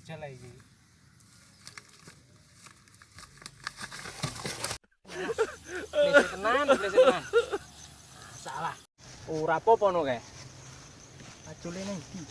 jajal iki. Pleset tenan. Salah. Ora apa-apa no kae. Pacule nang ndi?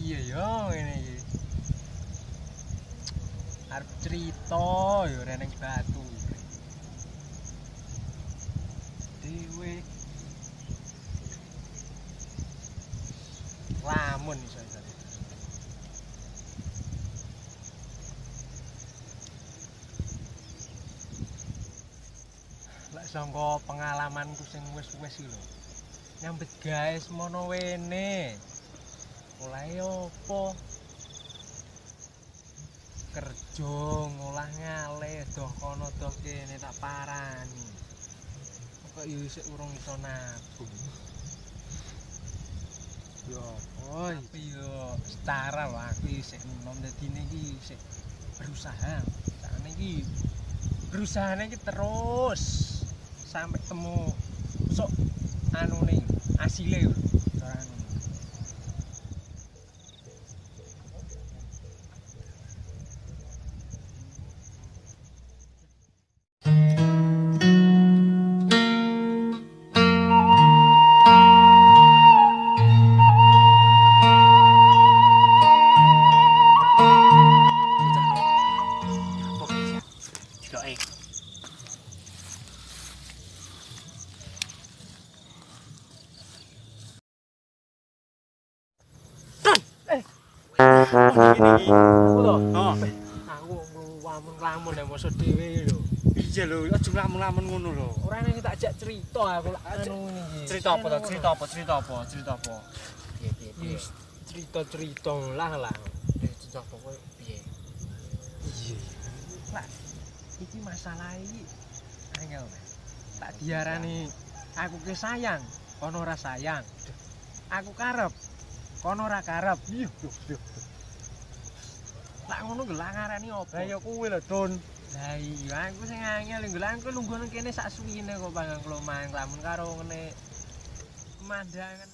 Iya yo ngene iki. Arep crita yo reneng batu. Dewe. Lamun iso iso. Lek sangka pengalamanku sing wis-wis iki lho. Nyambet gawe semono wene. Mulai opo? Kerja ngolah ngale doh kono doh kene tak parani. Kok yo isih urung iso nabung. Yo, oi, tapi yo setara wae aku isih enom dadine iki isih berusaha. Sakjane iki berusahane iki terus sampai temu sok anune asile lho. Aku nglamun nek mosok dhewe lho. Iya lho, aja nglamun-nglamun ngono lho. Ora nek tak ajak cerita aku lak anu iki. Cerita apa to? Cerita apa? Piye? Cerita lah. Cerita apa kowe piye? Iya. Lah iki masalah iki angel. Tak diarani aku ke sayang, kono ora sayang. Aku karep, kono ora karep. Iya. Lah ngono gelang ngarani opo? Lah ya kuwi lho, Don. Lah iya aku sing angel gelang aku lungguh nang kene sak suwine kok panggang klomahan lamun karo ngene pemandangan.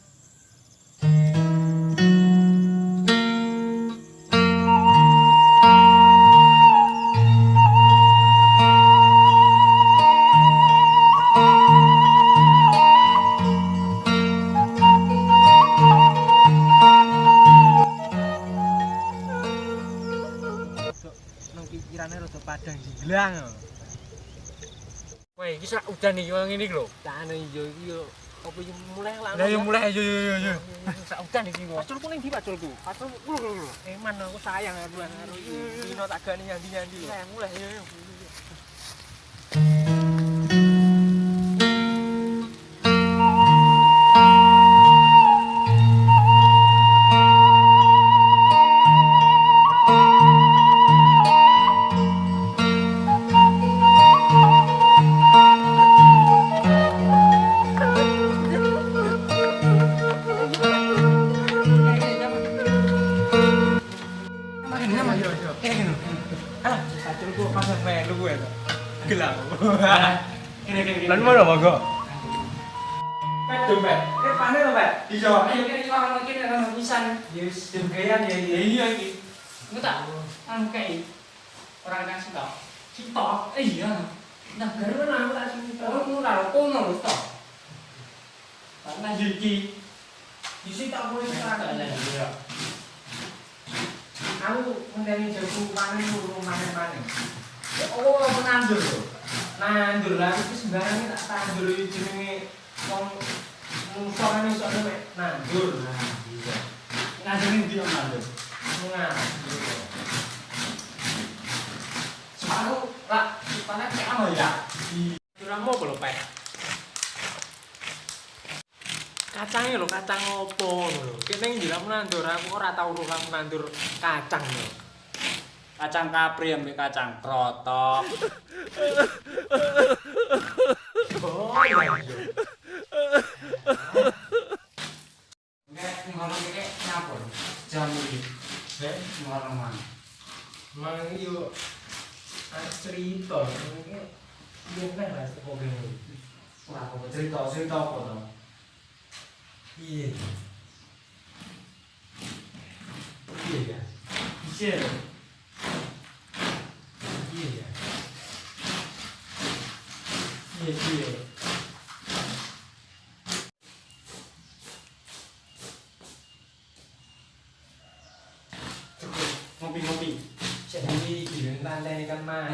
Pikirane rada padang jinglang. Kowe iki sak udan iki ngene iki lho. Tane yo iki yo opo iki mulai lah. Lah yo mulai yo. Sak udan iki kok. Paculku ning ndi paculku? Paculku lho. Eman aku sayang karo iki. Dino tak gani nyandi-nyandi lho. Mulai yo. Paculku pasang melu kowe to. Gelang. Kene. Lan mana monggo? Pet dompet. Pane to, Pak? Iya. Ayo kene ono pisan. Yes, demgean ya iya iki. Engko tak anu kae. Ora kan sitok. Sitok? Iya. Nah, garo aku tak sitok. Oh, ora kono lho sitok. Karena iki. Disi tak boleh seragam. Iya. Aku ngenteni jago panen rumah panen. Oh, nandur lho. Nandur lah iki sembarang tak tandur iki jenenge wong musone sono mek nandur. Nah, iya. Nandur ndi om nandur? Nandur. Separuh lah, panen kamu ya. Kiramu apa lho, Pak? Kacangnya lho, kacang opo ngono lho. Kene njilmu nandur, aku ora tau lho kamu nandur kacang lho. Kacang kapri ambek kacang krotok. Oh iya iya. Enggak, ngono iki nyapa? Jam iki. Ngono mang. Mang yo cerita iki yen lah kok ngene. Ora apa cerita apa to? Iya. Iya ya. Iya. Iya ya. Iya iya. Ngopi-ngopi. Jadi giliran tandai kan mah.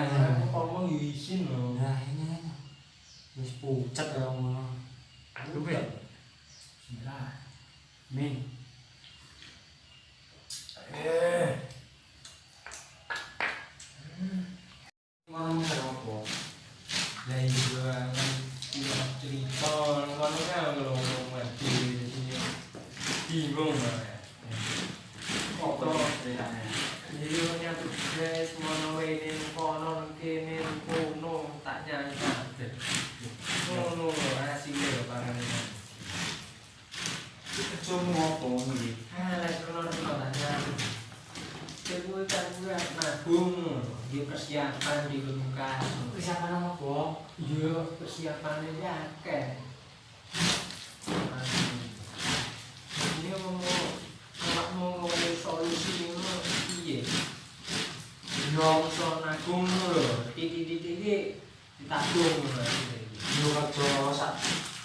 Kalau mau izin loh. Nah, ini. Wis pucet ya ngono. Aduh ya. Bismillah. Min. Ngono apa? Lah iya kan cerita ngono kan lho mati bingung lah. Apa ceritanya? Iya nyatu guys mono ini kono kene kono tak nyangka. Ngono asine lho parane. Cuma apa iki? Lah kono tak nyangka. Gue kan gue nabung, di persiapan di Lumkas. Persiapan apa? Iya, persiapannya ya akeh. Ini mau ngomongin solusi ini piye? Yo iso nabung lho, titik-titik ditabung lho. Yo kerja sak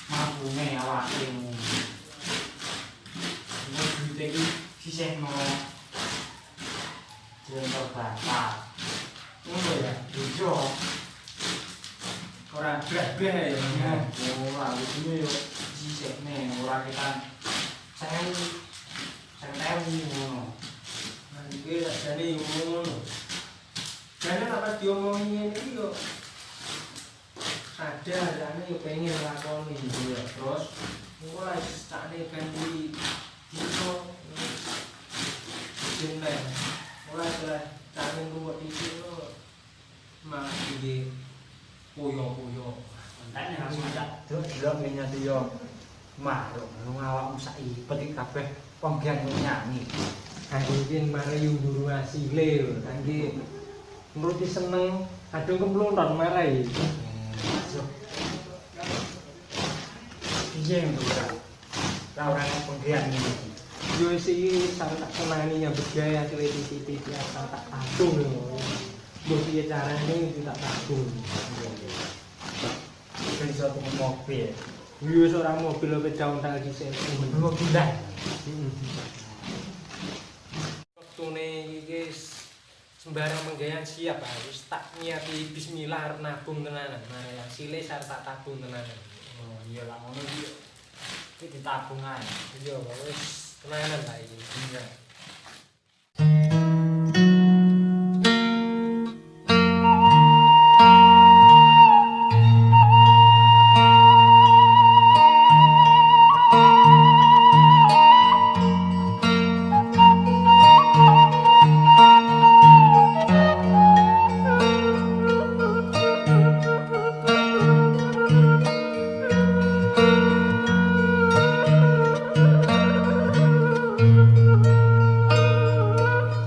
mampune awake. Mau duit iki Sisihno. Jeneng bapak. ngono ya. Iya. Ora breh-breh ya. Ora iki yo sisihne ora ketan 1000 ngono. Nanti gue rasanya ngono. Karena apa diomongin ini yo ada yo pengen lakoni gitu ya. Terus mulai sakne kan di dino jeneng mulai setelah kangen luwih iki lo mah iki poyo-poyo. Entene langsung aja. Delok nyati yo. Makhluk ngawakmu saiki petik kabeh penggian nyanyi. Mungkin mari guru asile lho. Nangge menurut seneng kadung kemlunton marai. Masuk. Iya ora. Lah ora penggian iki. Yo sih tak senani nyambut gawe asile titik asal tak tabung lho. Mbok piye carane iki tak tabung. Ben iso tuku mobil. Yo ora mobil opo daun tak dhisik. Mobil lah. Waktune iki guys sembarang penggawean siap wis tak niati bismillah arep nabung tenanan. Mari asile sarep tak tabung tenanan. Oh iya lah ngono iki. Iki ditabung ae. Iya wis tenanan ta iki. Iya.